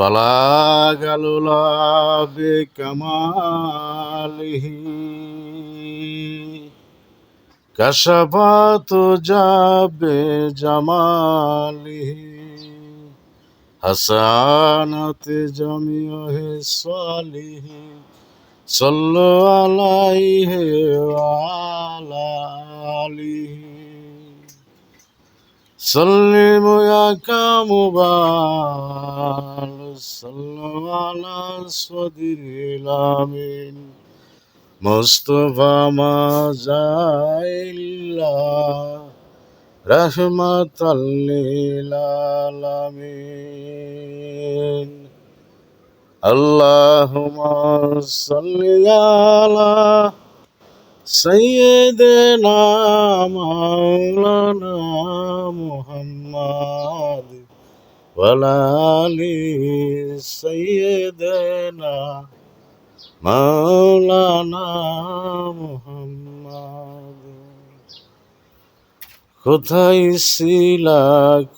طلع العلا بكماله كشفت جاب بجماله حسنت جميع الصالحين صلوا عليه وعلى آله سلموا يا كمبال صلوا على صدر الأمين مصطفى ما زال رحمة للعالمين اللهم صل على سيدنا مولانا محمد وعلى آل سيدنا مولانا محمد কোথায় ছিলা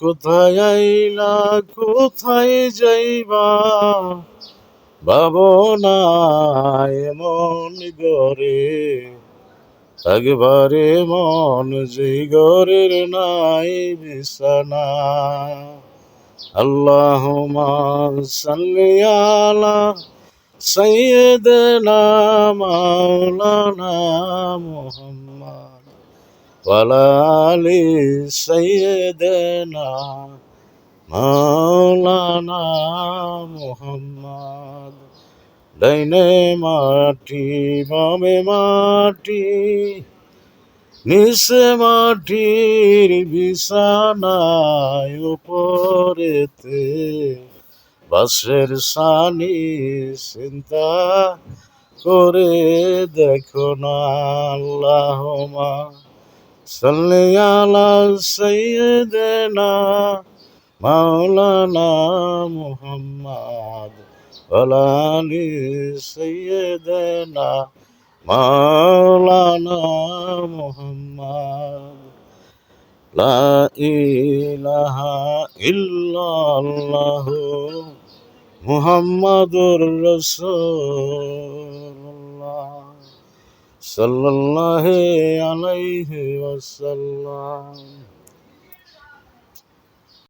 কোথায় আইলা কোথায় যাইবা ভাবনা এমন গরে একবারে মন যে গরের নাই বিছানা আল্লাহুম্মা সাল্লি আলা সাইয়্যিদিনা মাওলানা মুহাম্মদ ওয়ালা আলি সাইয়্যিদিনা মাওলানা মুহাম্মদ ডাইনে মাটি বামে মাটি নিচে মাটির বিছানায় উপরেতে বাঁশের সানি চিন্তা করে দেখো না আল্লাহুম্মা সাল্লি আলা সাইয়্যিদিনা মাওলানা মুহাম্মদ ওয়ালা আলি সাইয়্যিদিনা মাওলানা মুহাম্মদ লা ইলাহা ইল্লাল্লাহু মুহাম্মাদুর রাসূলুল্লাহ সাল্লাল্লাহু আলাইহি ওয়াসাল্লাম।